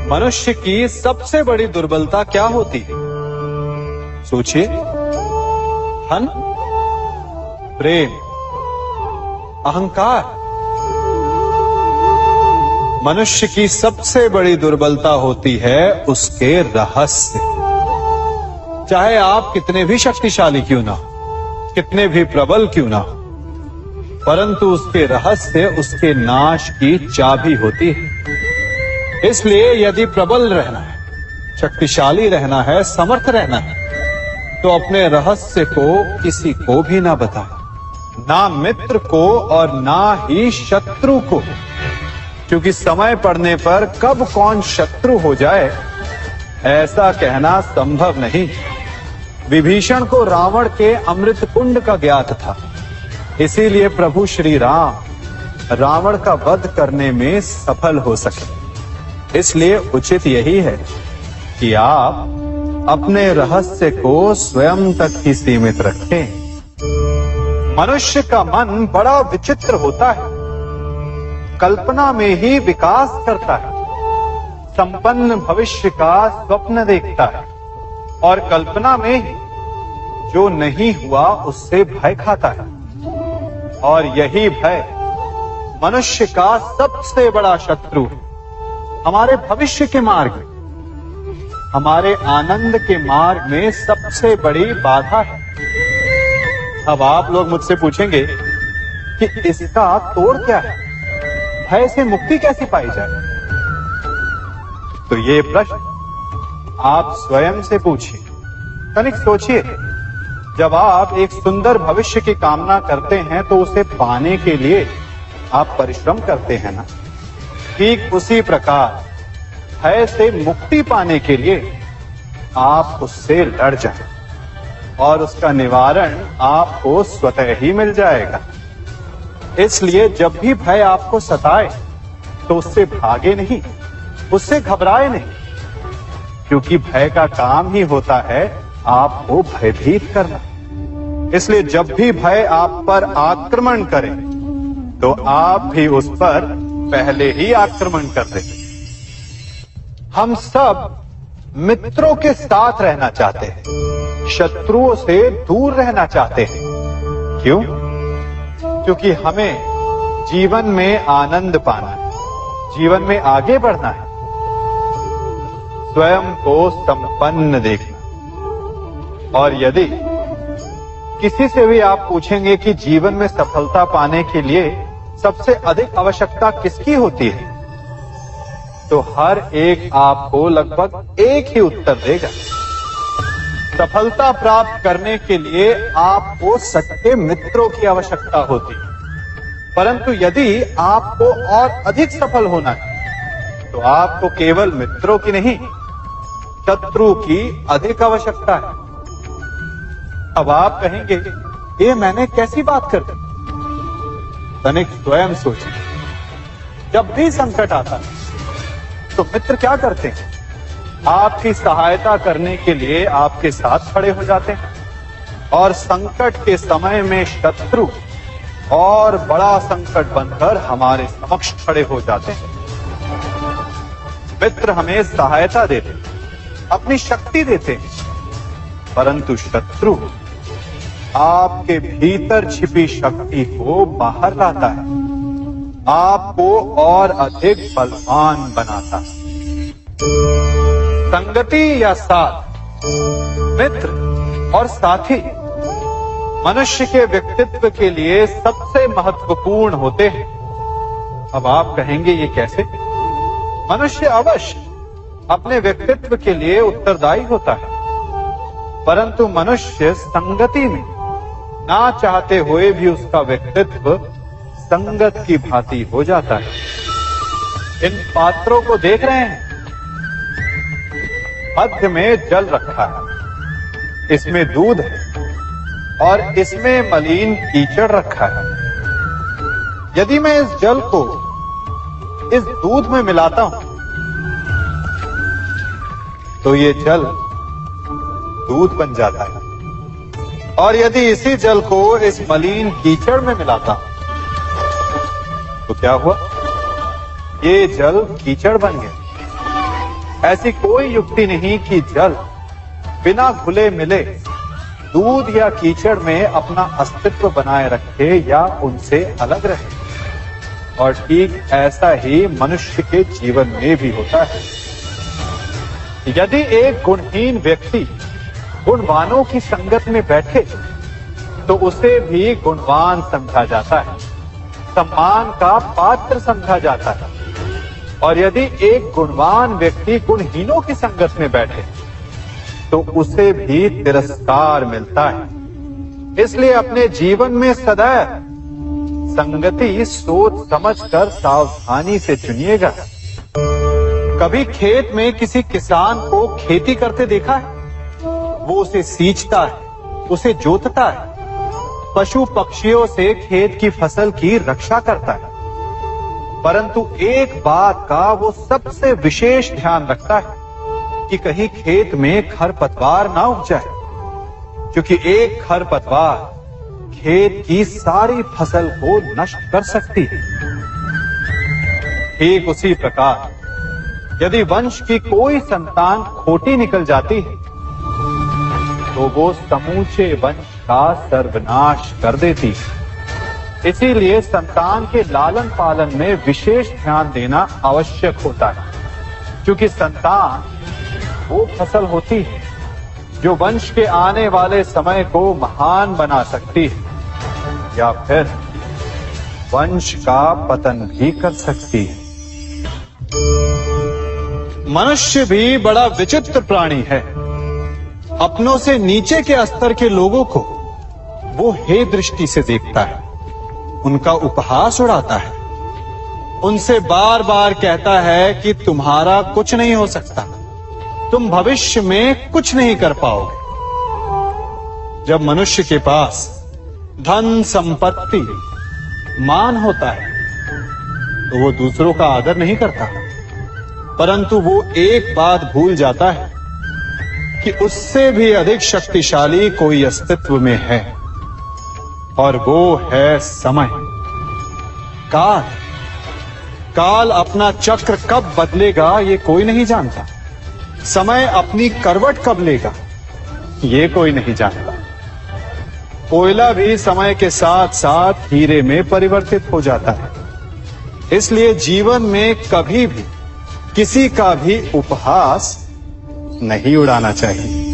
मनुष्य की सबसे बड़ी दुर्बलता क्या होती है? सोचिए। धन, प्रेम, अहंकार। मनुष्य की सबसे बड़ी दुर्बलता होती है उसके रहस्य। चाहे आप कितने भी शक्तिशाली क्यों ना हो, कितने भी प्रबल क्यों ना हो, परंतु उसके रहस्य उसके नाश की चाबी होती है। इसलिए यदि प्रबल रहना है, शक्तिशाली रहना है, समर्थ रहना है, तो अपने रहस्य को किसी को भी ना बताए, ना मित्र को और ना ही शत्रु को, क्योंकि समय पड़ने पर कब कौन शत्रु हो जाए ऐसा कहना संभव नहीं। विभीषण को रावण के अमृत कुंड का ज्ञात था, इसीलिए प्रभु श्री राम रावण का वध करने में सफल हो सके। इसलिए उचित यही है कि आप अपने रहस्य को स्वयं तक ही सीमित रखें। मनुष्य का मन बड़ा विचित्र होता है, कल्पना में ही विकास करता है, संपन्न भविष्य का स्वप्न देखता है और कल्पना में ही जो नहीं हुआ उससे भय खाता है। और यही भय मनुष्य का सबसे बड़ा शत्रु है। हमारे भविष्य के मार्ग में, हमारे आनंद के मार्ग में सबसे बड़ी बाधा है। अब आप लोग मुझसे पूछेंगे कि इसका तोड़ क्या है, भय से मुक्ति कैसे पाई जाए? तो ये प्रश्न आप स्वयं से पूछिए। तनिक सोचिए, जब आप एक सुंदर भविष्य की कामना करते हैं तो उसे पाने के लिए आप परिश्रम करते हैं ना? ठीक उसी प्रकार भय से मुक्ति पाने के लिए आप उससे लड़ जाएं और उसका निवारण आपको स्वतः ही मिल जाएगा। इसलिए जब भी भय आपको सताए तो उससे भागे नहीं, उससे घबराए नहीं, क्योंकि भय का काम ही होता है आपको भयभीत करना। इसलिए जब भी भय आप पर आक्रमण करे तो आप भी उस पर पहले ही आक्रमण कर दें। हम सब मित्रों के साथ रहना चाहते हैं, शत्रुओं से दूर रहना चाहते हैं। क्यों? क्योंकि हमें जीवन में आनंद पाना है, जीवन में आगे बढ़ना है, स्वयं को संपन्न देखना। और यदि किसी से भी आप पूछेंगे कि जीवन में सफलता पाने के लिए सबसे अधिक आवश्यकता किसकी होती है, तो हर एक आपको लगभग एक ही उत्तर देगा। सफलता प्राप्त करने के लिए आपको सच्चे मित्रों की आवश्यकता होती है। परंतु यदि आपको और अधिक सफल होना है तो आपको केवल मित्रों की नहीं, शत्रु की अधिक आवश्यकता है। अब आप कहेंगे, ये मैंने कैसी बात कर दी? तनिक स्वयं सोचिए। जब भी संकट आता है तो मित्र क्या करते हैं? आपकी सहायता करने के लिए आपके साथ खड़े हो जाते हैं, और संकट के समय में शत्रु और बड़ा संकट बनकर हमारे समक्ष खड़े हो जाते हैं। मित्र हमें सहायता देते हैं, अपनी शक्ति देते हैं, परंतु शत्रु आपके भीतर छिपी शक्ति को बाहर लाता है, आपको और अधिक बलवान बनाता है। संगति या साथ, मित्र और साथी मनुष्य के व्यक्तित्व के लिए सबसे महत्वपूर्ण होते हैं। अब आप कहेंगे, ये कैसे? मनुष्य अवश्य अपने व्यक्तित्व के लिए उत्तरदायी होता है, परंतु मनुष्य संगति में ना चाहते हुए भी उसका व्यक्तित्व संगत की भांति हो जाता है। इन पात्रों को देख रहे हैं, मध्य में जल रखा है, इसमें दूध है और इसमें मलिन कीचड़ रखा है। यदि मैं इस जल को इस दूध में मिलाता हूं तो ये जल दूध बन जाता है, और यदि इसी जल को इस मलिन कीचड़ में मिलाता हूं तो क्या हुआ? ये जल कीचड़ बन गया। ऐसी कोई युक्ति नहीं कि जल बिना घुले मिले दूध या कीचड़ में अपना अस्तित्व बनाए रखे या उनसे अलग रहे। और ठीक ऐसा ही मनुष्य के जीवन में भी होता है। यदि एक गुणहीन व्यक्ति गुणवानों की संगत में बैठे तो उसे भी गुणवान समझा जाता है, सम्मान का पात्र समझा जाता है। और यदि एक गुणवान व्यक्ति गुणहीनों की संगत में बैठे तो उसे भी तिरस्कार मिलता है। इसलिए अपने जीवन में सदैव संगति सोच समझकर सावधानी से चुनिएगा। कभी खेत में किसी किसान को खेती करते देखा है? वो उसे सींचता है, उसे जोतता है, पशु पक्षियों से खेत की फसल की रक्षा करता है। परंतु एक बात का वो सबसे विशेष ध्यान रखता है कि कहीं खेत में खरपतवार ना उग जाए, क्योंकि एक खरपतवार खेत की सारी फसल को नष्ट कर सकती है। ठीक उसी प्रकार यदि वंश की कोई संतान खोटी निकल जाती है तो वो समूचे वंश का सर्वनाश कर देती है। इसीलिए संतान के लालन पालन में विशेष ध्यान देना आवश्यक होता है, क्योंकि संतान वो फसल होती है जो वंश के आने वाले समय को महान बना सकती है या फिर वंश का पतन भी कर सकती है। मनुष्य भी बड़ा विचित्र प्राणी है। अपनों से नीचे के स्तर के लोगों को वो हे दृष्टि से देखता है, उनका उपहास उड़ाता है, उनसे बार बार कहता है कि तुम्हारा कुछ नहीं हो सकता, तुम भविष्य में कुछ नहीं कर पाओगे। जब मनुष्य के पास धन संपत्ति मान होता है तो वो दूसरों का आदर नहीं करता, परंतु वो एक बात भूल जाता है कि उससे भी अधिक शक्तिशाली कोई अस्तित्व में है, और वो है समय। काल काल अपना चक्र कब बदलेगा ये कोई नहीं जानता। समय अपनी करवट कब लेगा ये कोई नहीं जानता। कोयला भी समय के साथ साथ हीरे में परिवर्तित हो जाता है। इसलिए जीवन में कभी भी किसी का भी उपहास नहीं उड़ाना चाहिए।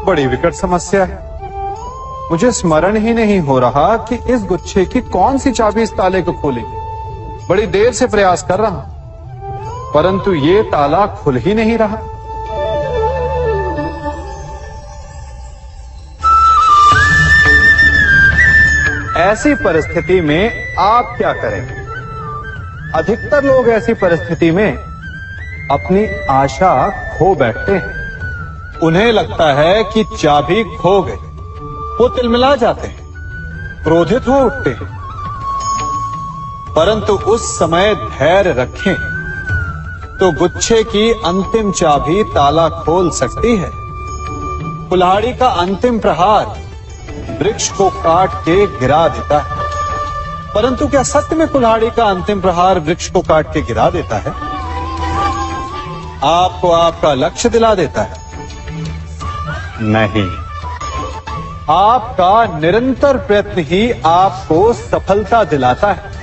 बड़ी विकट समस्या है। मुझे स्मरण ही नहीं हो रहा कि इस गुच्छे की कौन सी चाबी इस ताले को खोलेगी। बड़ी देर से प्रयास कर रहा हूं, परंतु ये ताला खुल ही नहीं रहा। ऐसी परिस्थिति में आप क्या करेंगे? अधिकतर लोग ऐसी परिस्थिति में अपनी आशा खो बैठते हैं। उन्हें लगता है कि चाबी खो गई। वो तिलमिला जाते हैं, क्रोधित हो उठते हैं। परंतु उस समय धैर्य रखें तो गुच्छे की अंतिम चाबी ताला खोल सकती है। कुल्हाड़ी का अंतिम प्रहार वृक्ष को काट के गिरा देता है, परंतु क्या सत्य में कुल्हाड़ी का अंतिम प्रहार वृक्ष को काट के गिरा देता है? आपको आपका लक्ष्य दिला देता है? नहीं, आपका निरंतर प्रयत्न ही आपको सफलता दिलाता है।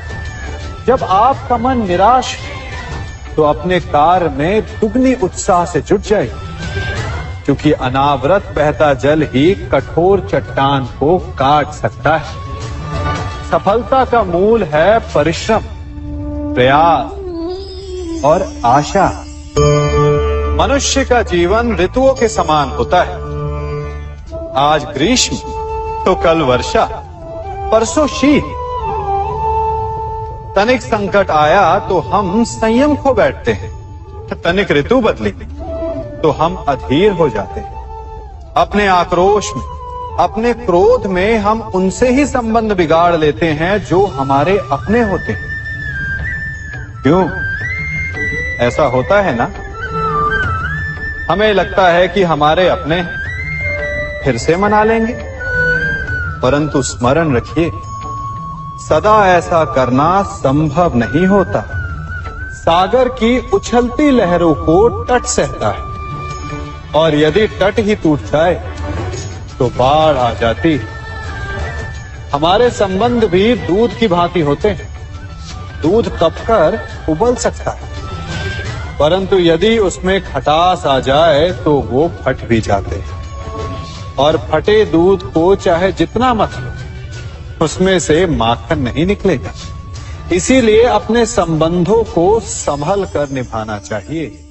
जब आपका मन निराश है तो अपने कार्य में दुगनी उत्साह से जुट जाए, क्योंकि अनावरत बहता जल ही कठोर चट्टान को काट सकता है। सफलता का मूल है परिश्रम, प्रयास और आशा। मनुष्य का जीवन ऋतुओं के समान होता है। आज ग्रीष्म तो कल वर्षा, परसों शीत। तनिक संकट आया तो हम संयम खो बैठते हैं, तनिक ऋतु बदली तो हम अधीर हो जाते हैं। अपने आक्रोश में, अपने क्रोध में हम उनसे ही संबंध बिगाड़ लेते हैं जो हमारे अपने होते हैं। क्यों ऐसा होता है ना? हमें लगता है कि हमारे अपने फिर से मना लेंगे, परंतु स्मरण रखिए सदा ऐसा करना संभव नहीं होता। सागर की उछलती लहरों को तट सहता है और यदि तट ही टूट जाए तो बाढ़ आ जाती। हमारे संबंध भी दूध की भांति होते हैं। दूध तपकर उबल सकता है, परंतु यदि उसमें खटास आ जाए तो वो फट भी जाते हैं। और फटे दूध को चाहे जितना मत लो, उसमें से माखन नहीं निकलेगा। इसीलिए अपने संबंधों को संभल कर निभाना चाहिए।